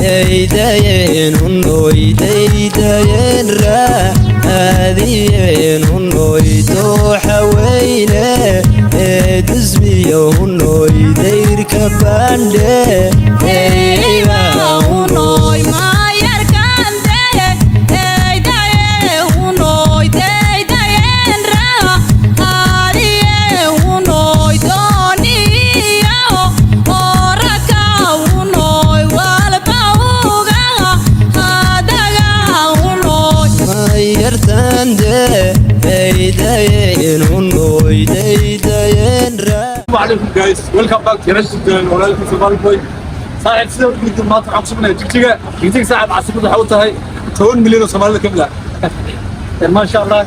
دايدين ونوي دايدين راذيين ونوي دوحويله دزمي ونوي دير كباندي ونوي ما يركان دايدين ونوي دايدين راذيين ونوي دوني عليكم guys, welcome back to Rashid ولكم Somali boy. صاحب سيد قد ما تعصبنا جيجا ساعة عصبنا حوتها 10 مليون Somali كاملة. ما شاء الله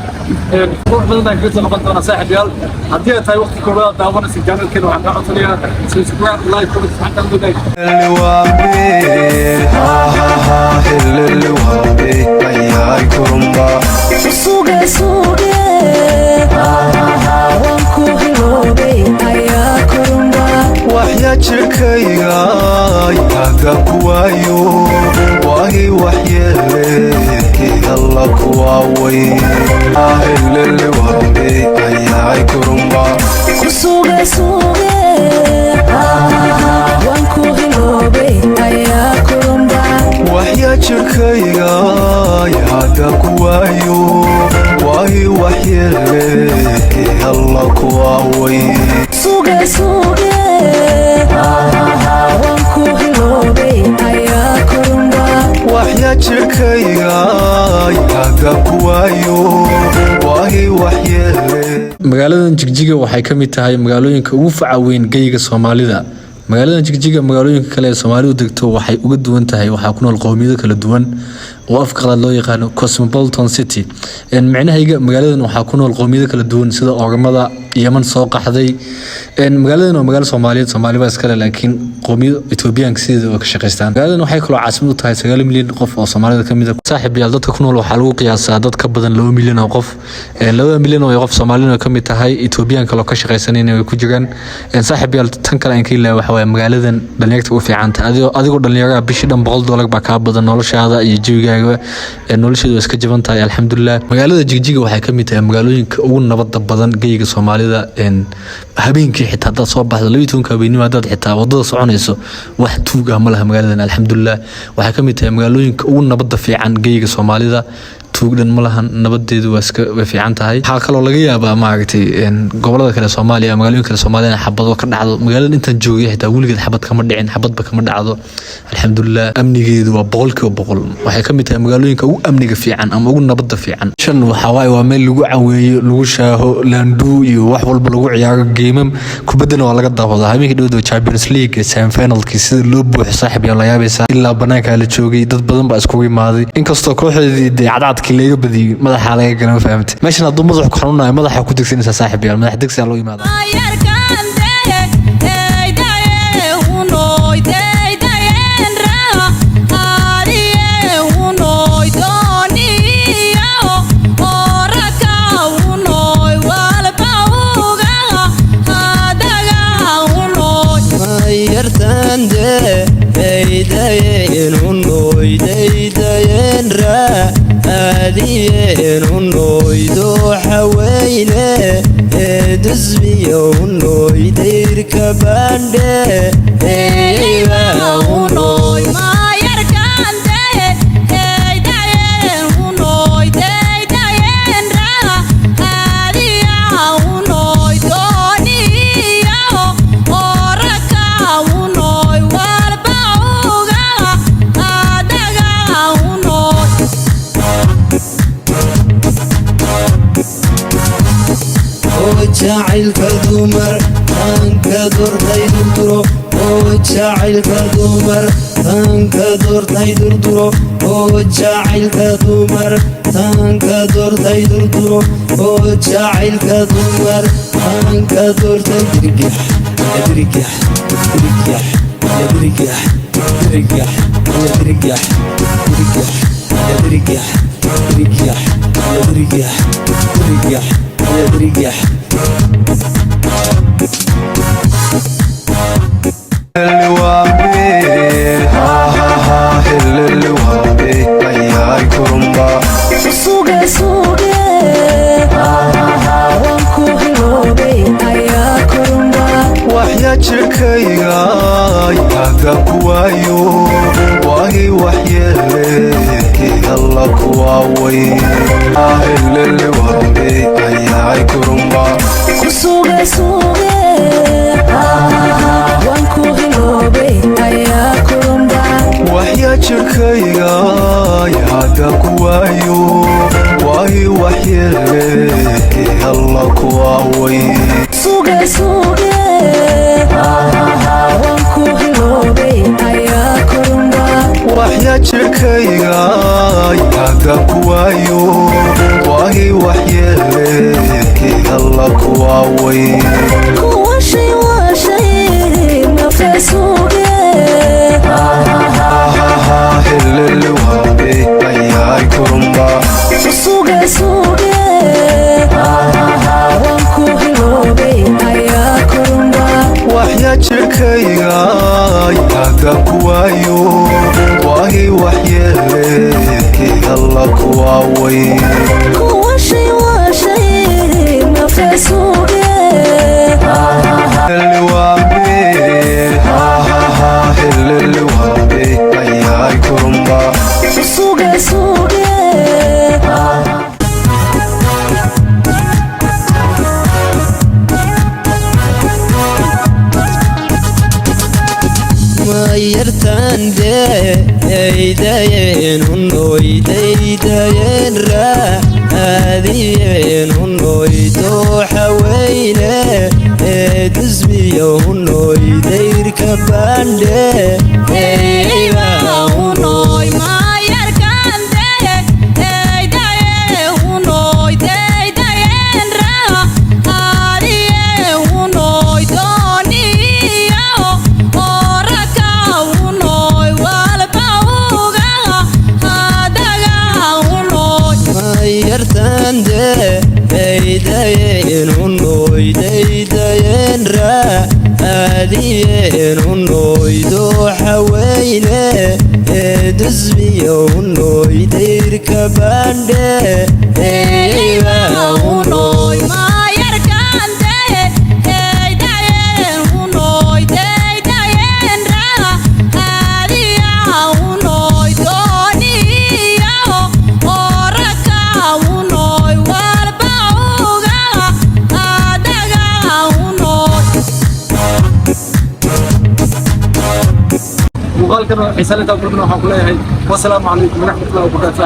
روح بدنا نقول لنا صاحب يال هدي تاي وقت كورونا داونا سجانا كده وعنا عطليا سبسكرايب لايك كومنت حتى البداية. اللي وابي أيها كرمبا سوقي وانكو هلوبي أيها كرمبا وحيا جركيغا ياغا كوايو واهي وحيا لكي الله كواوي اللي وابي أيها كرمبا سوقي وانكو هلوبي أيها كرمبا وحيا جركيغا ياغا كوايو واهي وحيا لكي الله كواوي سوقي وانكو هلوبي أيها كرمبا وحيا جركيغا ياغا كوايو واهي وحيا magaaladan Jigjiga waxay ka mid tahay magaalooyinka ugu facaweyn geyga Soomaalida. Magaaladan Jigjiga magaalooyinka kale ee Soomaalidu degto waxay uga duwan tahay waxa ku nool qowmiyado kala duwan oo afqalaad loo yaqaan Cosmopolitan City. Macnaheedu magaaladan waxa ku nool qowmiyado kala duwan sida Ogamada, Yemen soo qaxday. Magaaladan waa magaalo Soomaaliyeed, Soomaaliba iska leh laakiin qowmiyado Etoobiyaanka sidoo ka shaqeystaan. Magaaladan waxay kala caasimad u tahay 9 milyan qof oo Soomaalida ka mid ah. Saaxiib yaal dadka ku nool waxa lagu qiyaasaa dad ka badan 2 milyan oo qof. 2 milyan oo qof Soomaaliyeed ka mid tahay Etoobiyaanka loo ka shaqeysanayna way ku jiraan. Saaxiib yaal tan kale aan ka ilaa waxa magaaladan dhalinyarada u fiican tahay adigoo dhalinyarada bishii dhan $100 baa ka badan noloshaada iyo jawigaaga nolosheedu iska jaban tahay alxamdulillah. Magaalada Jigjiga waxay ka mid tahay magaalooyinka ugu nabadda badan geyga Soomaalida habeenkii xitaa dad soo baxdo 12 habeenimo dad xitaa wadada soconayso wax tuuga ma laha magaaladan alxamdulillah. Waxay ka mid tahay magaalooyinka ugu nabadda fiican geyga Soomaalida tuugdan ma lahan nabadeedu waa iska fiican tahay. Waxa kale oo laga yaabaa maaragtay gobolada kale Soomaaliya magaalooyinka kale Soomaaliya xabado ka dhacdo magaaladan intaan joogay xitaa weligeed xabad kama dhicin xabadba kama dhacdo alxamdulillah. Amnigeedu waa 100%. waxay ka mid tahay magaalooyinka ugu amniga fiican ama ugu nabadda fiican. shan waxa waa meel lagu caweeyo lagu shaaho landu iyo wax walba lagu ciyaaro geemam kubadana waa laga daawadaa. habeenkii dhawaa Champions League semi-finalkii sida loo buuxo saaxiib yaa la yaabaysa ilaa banaanka la joogay dad badan baa iskugu imaaday inkastoo kooxdeedii cadcadkii laga badiyay madaxa laga galan fahamtay meeshan haduu madax ku xanuunayo madaxa ku degsanaysa saaxiib yaal madax degsi loo yimaado. دايدين ونوي دايدين راذيين ونوي دوحويله دزمي ونوي دير كباندي ونوي ما يركان دايدين ونوي دايدين راذيين ونوي دوني وركا ونوي وجعل كدمر انكدر تيدردرو وجعل كدمر انكدر تيدردرو وجعل كدمر انكدر تيدردرو وجعل كدمر انكدر تيدرجح يدرجح يدرجح يدرجح يدرجح يدرجح يدرجح يدرجح يدرجح يدرجح يدرجح اللي وابي kuwaayo waahi waxyeele alla kuwaaweyn helele waabe ayaay kurumba kusuge suge waan ku hiloobay ayaa kurumba waxyaa jirkayga hadda kuwaayo waahi waxyeele alla kuwaaweyn suge suge waan ku hiloobay ayaa kurumba waxyaa jirkayga hadda kuwaayo waahi waxyeele alla kuwaaweyn kuwashay washay nafesuge helele waabe ayaay kurumba suge suge waan ku hiloobay ayaa kurumba waxyaa jirkayga hadda kuwaayo waahi waxyeele alla kuwaaweyn kuwashay washay nafesuge helele waabe ayaay kurumba suge suge mayartan deydayeen unoydaydayen raadiyeen unoydo xaweyne dusmiyo unoydayrka bandhe yartan deydayeen unoydaydayen raadiyeen unoydo xaweyne dusmiyo unoydayrka bandhe وقال كانوا حسالة أقول منهم حقولها والسلام عليكم ورحمة الله وبركاته.